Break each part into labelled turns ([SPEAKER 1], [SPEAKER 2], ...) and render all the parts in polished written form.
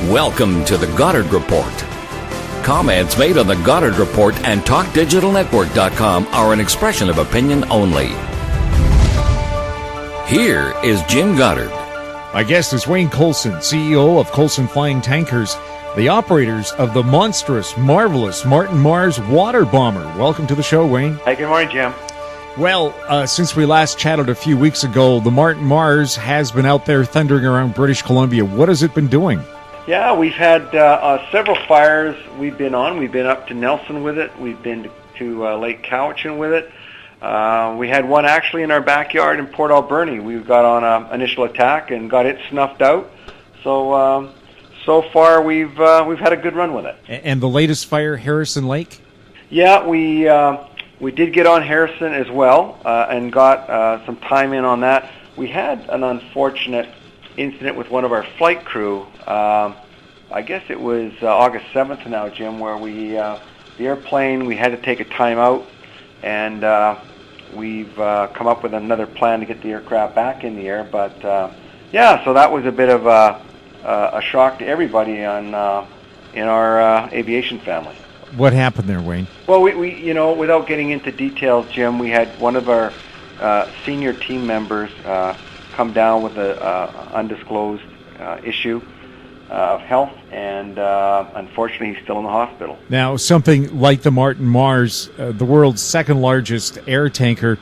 [SPEAKER 1] Welcome to the Goddard Report. Comments made on the Goddard Report and TalkDigitalNetwork.com are an expression of opinion only. Here is Jim Goddard.
[SPEAKER 2] My guest is Wayne Coulson, CEO of Coulson Flying Tankers, the operators of the monstrous, marvelous Martin Mars water bomber. Welcome to the show, Wayne.
[SPEAKER 3] Hey, good morning, Jim.
[SPEAKER 2] Well, since we last chatted a few weeks ago, the Martin Mars has been out there thundering around British Columbia. What has it been doing?
[SPEAKER 3] Yeah, we've had several fires we've been on. We've been up to Nelson with it. We've been to Lake Cowichan with it. We had one actually in our backyard in Port Alberni. We got on an initial attack and got it snuffed out. So far we've had a good run with it.
[SPEAKER 2] And the latest fire, Harrison Lake?
[SPEAKER 3] Yeah, we did get on Harrison as well and got some time in on that. We had an unfortunate incident with one of our flight crew. I guess it was August 7th now, Jim, where the airplane, we had to take a time out, and we've come up with another plan to get the aircraft back in the air. But yeah, so that was a bit of a shock to everybody in our aviation family.
[SPEAKER 2] What happened there, Wayne?
[SPEAKER 3] Well, we without getting into details, Jim, we had one of our senior team members come down with an undisclosed issue of health, and unfortunately he's still in the hospital. Now,
[SPEAKER 2] something like the Martin Mars, the world's second largest air tanker,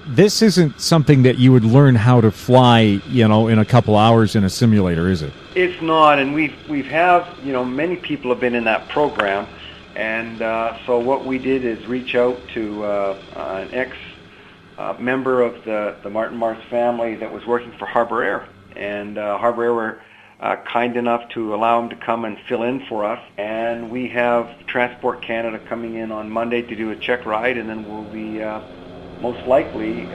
[SPEAKER 2] this isn't something that you would learn how to fly, in a couple hours in a simulator, is it?
[SPEAKER 3] It's not, and we've have, many people have been in that program, and so what we did is reach out to an ex-member of the Martin Mars family that was working for Harbour Air, and Harbour Air were kind enough to allow him to come and fill in for us. And we have Transport Canada coming in on Monday to do a check ride, and then we'll be most likely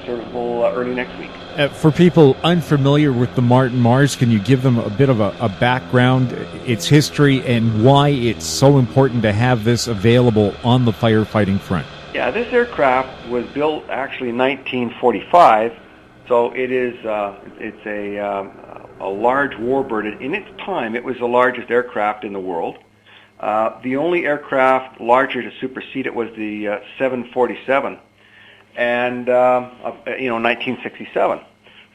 [SPEAKER 3] serviceable early next week.
[SPEAKER 2] For people unfamiliar with the Martin Mars, can you give them a bit of a background, its history, and why it's so important to have this available on the firefighting front? Yeah,
[SPEAKER 3] this aircraft was built actually in 1945, so it is it's a large warbird. In its time, it was the largest aircraft in the world. The only aircraft larger to supersede it was the 747, and 1967.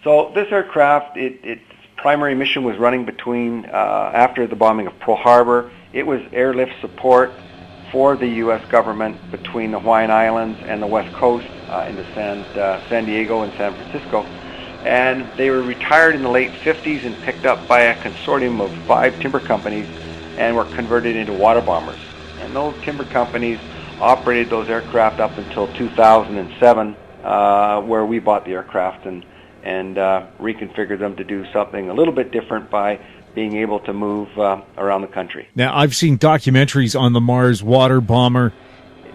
[SPEAKER 3] So this aircraft, its primary mission was running between after the bombing of Pearl Harbor. It was airlift support for the U.S. government between the Hawaiian Islands and the West Coast into San Diego and San Francisco. And they were retired in the late 50s and picked up by a consortium of 5 timber companies and were converted into water bombers. And those timber companies operated those aircraft up until 2007, where we bought the aircraft and reconfigured them to do something a little bit different by being able to move around the country.
[SPEAKER 2] Now, I've seen documentaries on the Mars water bomber.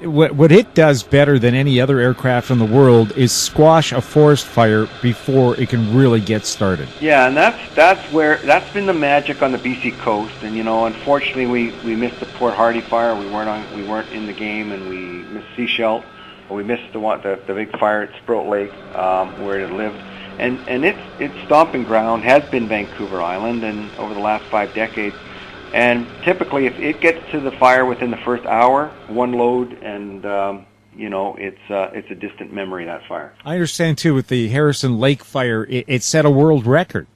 [SPEAKER 2] What it does better than any other aircraft in the world is squash a forest fire before it can really get started.
[SPEAKER 3] Yeah, and that's been the magic on the BC coast. And unfortunately, we missed the Port Hardy fire. We weren't in the game, and we missed Seashell. We missed the big fire at Sprout Lake where it lived. And its stomping ground has been Vancouver Island, and over the last 5 decades. And typically, if it gets to the fire within the first hour, one load, and it's a distant memory, that fire.
[SPEAKER 2] I understand too with the Harrison Lake fire, it set a world record.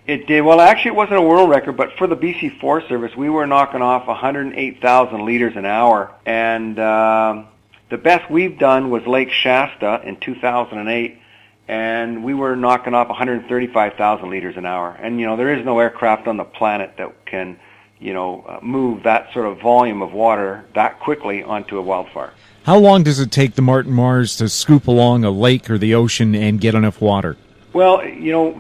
[SPEAKER 3] It did. Well, actually, it wasn't a world record, but for the BC Forest Service, we were knocking off 108,000 liters an hour, and the best we've done was Lake Shasta in 2008. And we were knocking off 135,000 liters an hour. And, there is no aircraft on the planet that can, move that sort of volume of water that quickly onto a wildfire.
[SPEAKER 2] How long does it take the Martin Mars to scoop along a lake or the ocean and get enough water?
[SPEAKER 3] Well,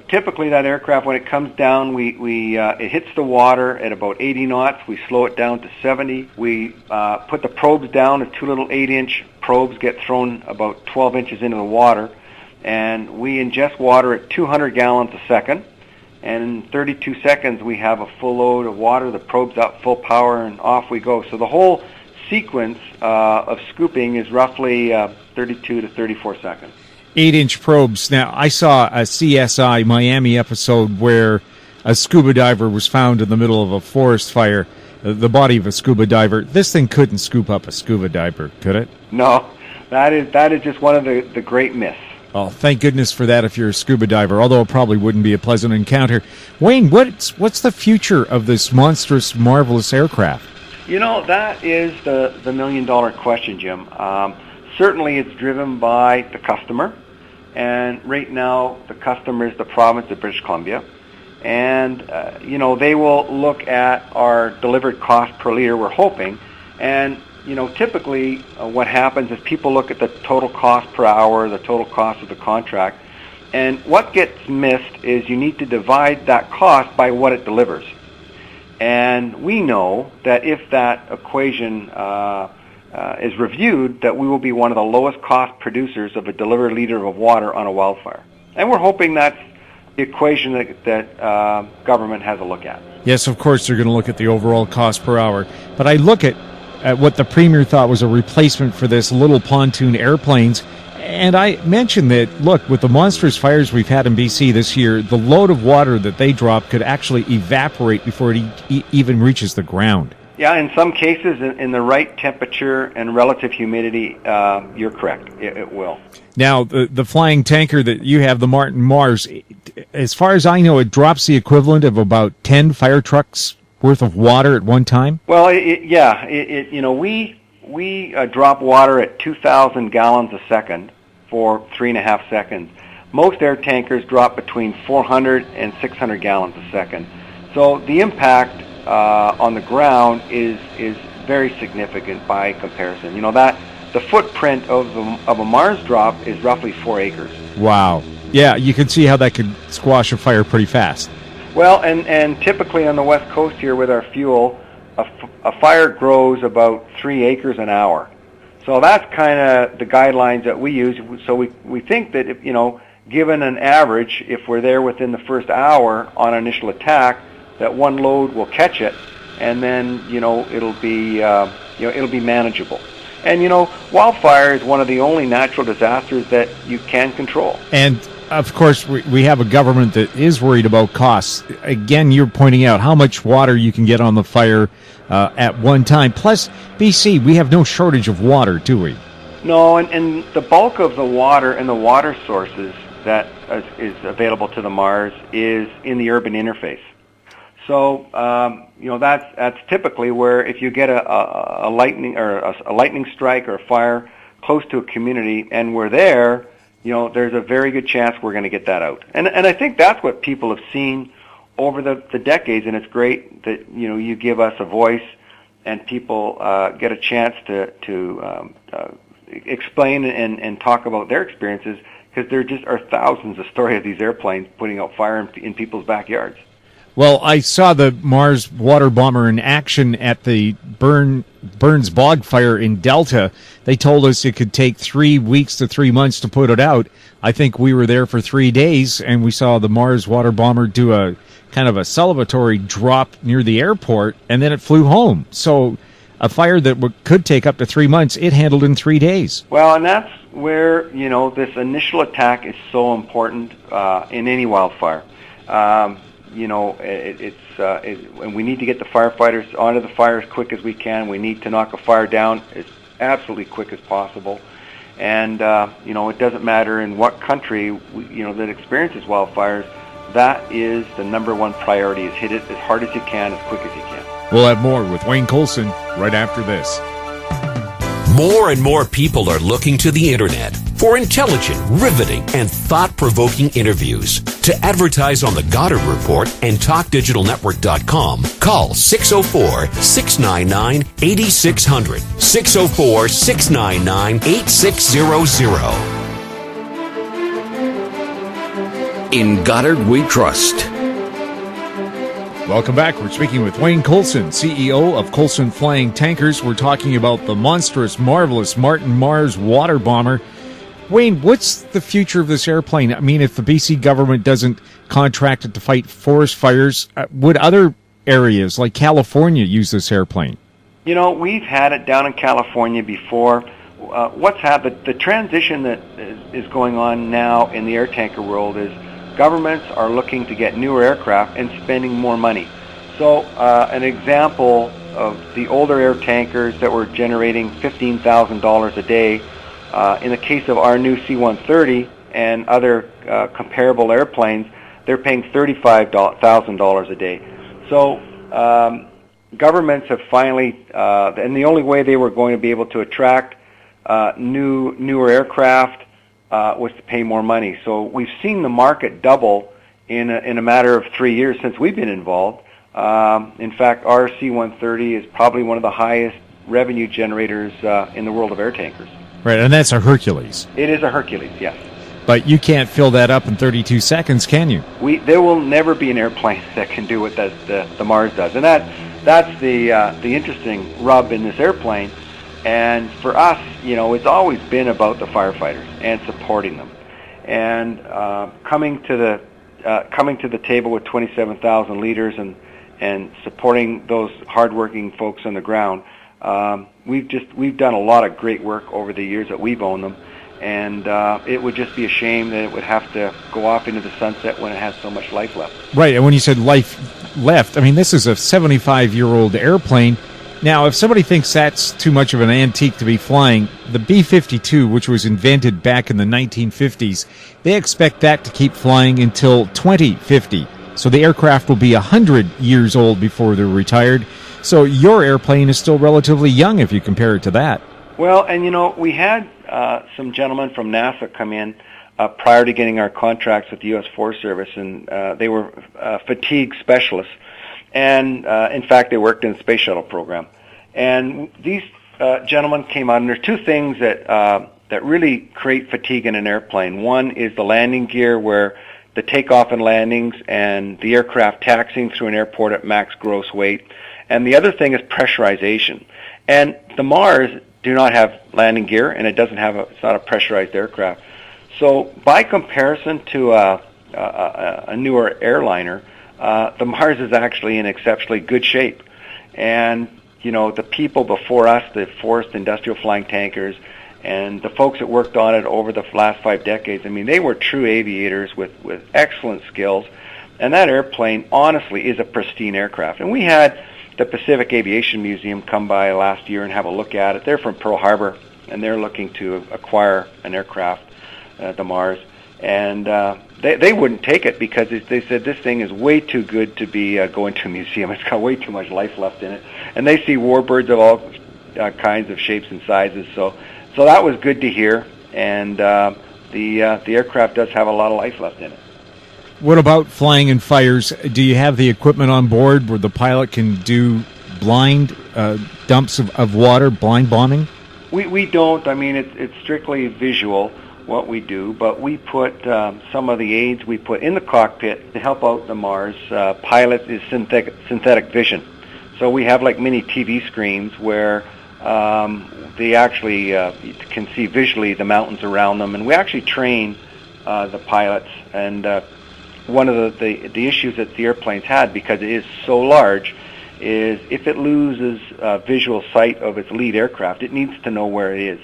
[SPEAKER 3] typically that aircraft, when it comes down, it hits the water at about 80 knots. We slow it down to 70. We put the probes down. The 2 little 8-inch probes get thrown about 12 inches into the water. And we ingest water at 200 gallons a second, and in 32 seconds we have a full load of water, the probe's up full power, and off we go. So the whole sequence of scooping is roughly 32 to 34 seconds.
[SPEAKER 2] 8-inch probes. Now, I saw a CSI Miami episode where a scuba diver was found in the middle of a forest fire, the body of a scuba diver. This thing couldn't scoop up a scuba diver, could it?
[SPEAKER 3] No, that is just one of the great myths.
[SPEAKER 2] Oh, thank goodness for that if you're a scuba diver, although it probably wouldn't be a pleasant encounter. Wayne, what's the future of this monstrous, marvelous aircraft?
[SPEAKER 3] That is the million-dollar question, Jim. Certainly it's driven by the customer, and right now the customer is the province of British Columbia. And, they will look at our delivered cost per liter, we're hoping, and typically what happens is people look at the total cost per hour, the total cost of the contract, and what gets missed is you need to divide that cost by what it delivers. And we know that if that equation is reviewed, that we will be one of the lowest cost producers of a delivered liter of water on a wildfire. And we're hoping that's the equation that government has a look at.
[SPEAKER 2] Yes, of course they're going to look at the overall cost per hour. But I look at what the Premier thought was a replacement for this little pontoon airplanes. And I mentioned that, look, with the monstrous fires we've had in BC this year, the load of water that they drop could actually evaporate before it even reaches the ground. Yeah,
[SPEAKER 3] in some cases, in the right temperature and relative humidity, you're correct. It will.
[SPEAKER 2] Now, the flying tanker that you have, the Martin Mars, as far as I know, it drops the equivalent of about 10 fire trucks worth of water at one time?
[SPEAKER 3] Well, we drop water at 2,000 gallons a second for 3.5 seconds. Most air tankers drop between 400 and 600 gallons a second. So the impact on the ground is very significant by comparison. The footprint of a Mars drop is roughly 4 acres.
[SPEAKER 2] Wow. Yeah, you can see how that could squash a fire pretty fast.
[SPEAKER 3] Well, and typically on the West Coast here with our fuel, a fire grows about 3 acres an hour. So that's kind of the guidelines that we use. So we think that, if, given an average, if we're there within the first hour on initial attack, that one load will catch it, and then, it'll be manageable. And, wildfire is one of the only natural disasters that you can control.
[SPEAKER 2] And of course, we have a government that is worried about costs. Again, you're pointing out how much water you can get on the fire at one time. Plus, BC, we have no shortage of water, do we?
[SPEAKER 3] No, and the bulk of the water and the water sources that is available to the Mars is in the urban interface. So, that's typically where if you get a lightning or a lightning strike or a fire close to a community, and we're there, there's a very good chance we're going to get that out. And I think that's what people have seen over the decades, and it's great that, you give us a voice and people get a chance to explain and talk about their experiences, because there just are thousands of stories of these airplanes putting out fire in people's backyards.
[SPEAKER 2] Well, I saw the Mars water bomber in action at the Burns Bog fire in Delta. They told us it could take 3 weeks to 3 months to put it out. I think we were there for 3 days, and we saw the Mars water bomber do a kind of a celebratory drop near the airport, and then it flew home. So a fire that could take up to 3 months, it handled in 3 days.
[SPEAKER 3] Well, and that's where, this initial attack is so important in any wildfire. And we need to get the firefighters onto the fire as quick as we can. We need to knock a fire down as absolutely quick as possible. And, it doesn't matter in what country, that experiences wildfires, that is the number one priority, is hit it as hard as you can, as quick as you can.
[SPEAKER 2] We'll have more with Wayne Coulson right after this.
[SPEAKER 4] More and more people are looking to the internet for intelligent, riveting, and thought-provoking interviews. To advertise on the Goddard Report and TalkDigitalNetwork.com, call 604-699-8600, 604-699-8600.
[SPEAKER 1] In Goddard we trust.
[SPEAKER 2] Welcome back. We're speaking with Wayne Coulson, CEO of Coulson Flying Tankers. We're talking about the monstrous, marvelous Martin Mars water bomber. Wayne, what's the future of this airplane? I mean, if the BC government doesn't contract it to fight forest fires, would other areas like California use this airplane?
[SPEAKER 3] We've had it down in California before. What's happened, the transition that is going on now in the air tanker world is governments are looking to get newer aircraft and spending more money. So an example of the older air tankers that were generating $15,000 a day, in the case of our new C-130 and other comparable airplanes, they're paying $35,000 a day. So governments have finally, and the only way they were going to be able to attract newer aircraft was to pay more money. So we've seen the market double in a matter of 3 years since we've been involved. In fact, our C-130 is probably one of the highest revenue generators in the world of air tankers.
[SPEAKER 2] Right, and that's a Hercules.
[SPEAKER 3] It is a Hercules, yes.
[SPEAKER 2] But you can't fill that up in 32 seconds, can you?
[SPEAKER 3] There will never be an airplane that can do what the Mars does, and that's the interesting rub in this airplane. And for us, it's always been about the firefighters and supporting them, and coming to the table with 27,000 leaders and supporting those hardworking folks on the ground. We've done a lot of great work over the years that we've owned them, and it would just be a shame that it would have to go off into the sunset when it has so much life left.
[SPEAKER 2] Right, and when you said life left, I mean, this is a 75-year-old airplane. Now, if somebody thinks that's too much of an antique to be flying, the B-52, which was invented back in the 1950s, they expect that to keep flying until 2050. So the aircraft will be 100 years old before they're retired. So your airplane is still relatively young if you compare it to that.
[SPEAKER 3] Well, and we had some gentlemen from NASA come in prior to getting our contracts with the U.S. Forest Service, and they were fatigue specialists. And in fact, they worked in the space shuttle program. And these gentlemen came out, and there's two things that really create fatigue in an airplane. One is the landing gear, where the takeoff and landings and the aircraft taxiing through an airport at max gross weight. And the other thing is pressurization. And the Mars do not have landing gear, and it's not a pressurized aircraft. So by comparison to a newer airliner, the Mars is actually in exceptionally good shape. And, the people before us, the Forest Industrial Flying Tankers, and the folks that worked on it over the last 5 decades, I mean, they were true aviators with excellent skills. And that airplane, honestly, is a pristine aircraft. And we had the Pacific Aviation Museum come by last year and have a look at it. They're from Pearl Harbor, and they're looking to acquire an aircraft, the Mars. And they wouldn't take it because they said this thing is way too good to be going to a museum. It's got way too much life left in it. And they see warbirds of all kinds of shapes and sizes. So that was good to hear. And the aircraft does have a lot of life left in it.
[SPEAKER 2] What about flying in fires? Do you have the equipment on board where the pilot can do blind dumps of water, blind bombing?
[SPEAKER 3] We don't. I mean, it's strictly visual what we do, but we put some of the aids we put in the cockpit to help out the Mars pilot is synthetic vision. So we have like mini TV screens where they actually can see visually the mountains around them, and we actually train the pilots. And one of the issues that the airplane's had, because it is so large, is if it loses visual sight of its lead aircraft, it needs to know where it is.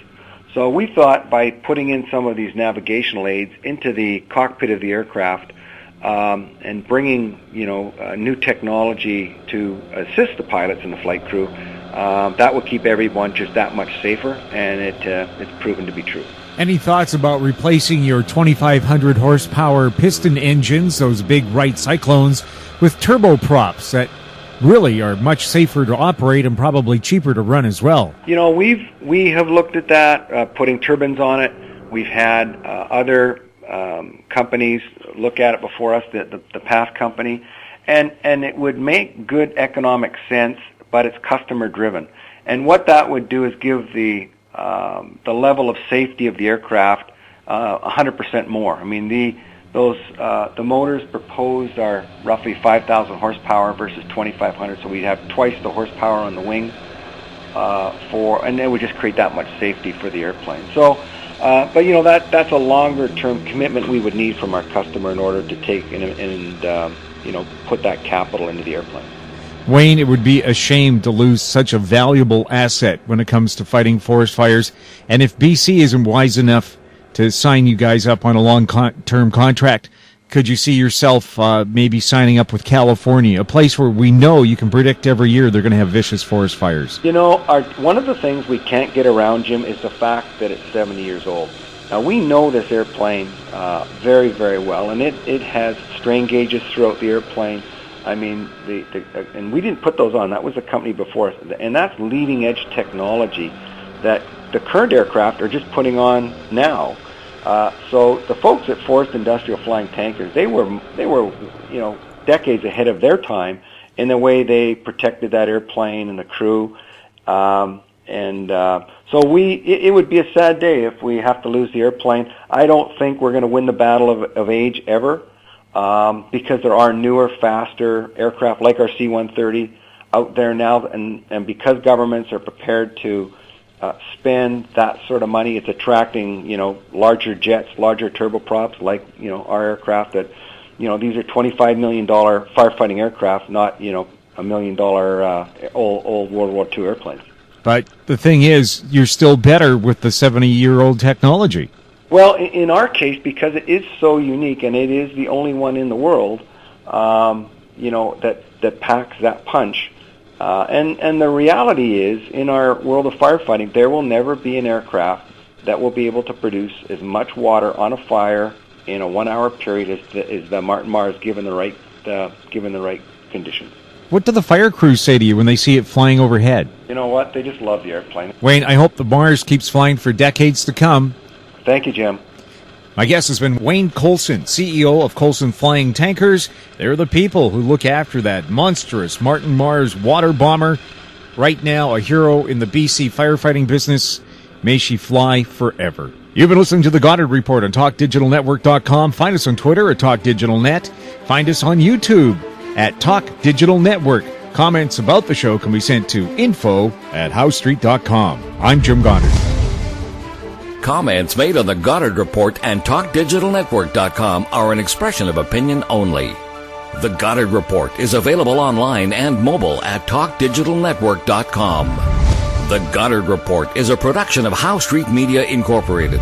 [SPEAKER 3] So we thought by putting in some of these navigational aids into the cockpit of the aircraft and bringing new technology to assist the pilots and the flight crew, that will keep everyone just that much safer, and it's proven to be true.
[SPEAKER 2] Any thoughts about replacing your 2,500 horsepower piston engines, those big Wright Cyclones, with turboprops that really are much safer to operate and probably cheaper to run as well?
[SPEAKER 3] We have looked at that, putting turbines on it. We've had other companies look at it before us, the PATH company, and it would make good economic sense, but it's customer driven. And what that would do is give the level of safety of the aircraft 100% more. I mean, the motors proposed are roughly 5,000 horsepower versus 2,500, so we'd have twice the horsepower on the wings and it would just create that much safety for the airplane. So, but that's a longer term commitment we would need from our customer in order to take and put that capital into the airplane.
[SPEAKER 2] Wayne, it would be a shame to lose such a valuable asset when it comes to fighting forest fires. And if BC isn't wise enough to sign you guys up on a long-term contract, could you see yourself maybe signing up with California, a place where we know you can predict every year they're going to have vicious forest fires?
[SPEAKER 3] You know, one of the things we can't get around, Jim, is the fact that it's 70 years old. Now, we know this airplane very, very well, and it has strain gauges throughout the airplane. I mean, and we didn't put those on. That was a company before us, and that's leading-edge technology that the current aircraft are just putting on now. So the folks at Forest Industrial Flying Tankers, they were decades ahead of their time in the way they protected that airplane and the crew. So it would be a sad day if we have to lose the airplane. I don't think we're going to win the battle of age ever, because there are newer, faster aircraft like our C-130 out there now, and because governments are prepared to spend that sort of money, it's attracting, larger jets, larger turboprops, like, our aircraft that, these are $25 million firefighting aircraft, not, $1 million old World War II airplanes.
[SPEAKER 2] But the thing is, you're still better with the 70-year-old technology.
[SPEAKER 3] Well, in our case, because it is so unique and it is the only one in the world, that packs that punch. And the reality is, in our world of firefighting, there will never be an aircraft that will be able to produce as much water on a fire in a 1-hour period as the Martin Mars, given the right conditions.
[SPEAKER 2] What do the fire crews say to you when they see it flying overhead?
[SPEAKER 3] You know what? They just love the airplane.
[SPEAKER 2] Wayne, I hope the Mars keeps flying for decades to come.
[SPEAKER 3] Thank you, Jim.
[SPEAKER 2] My guest has been Wayne Coulson, CEO of Coulson Flying Tankers. They're the people who look after that monstrous Martin Mars water bomber. Right now, a hero in the BC firefighting business. May she fly forever. You've been listening to the Goddard Report on TalkDigitalNetwork.com. Find us on Twitter at TalkDigitalNet. Find us on YouTube at Talk Digital Network. Comments about the show can be sent to info@HowStreet.com. I'm Jim Goddard.
[SPEAKER 1] Comments made on the Goddard Report and TalkDigitalNetwork.com are an expression of opinion only. The Goddard Report is available online and mobile at TalkDigitalNetwork.com. The Goddard Report is a production of How Street Media Incorporated.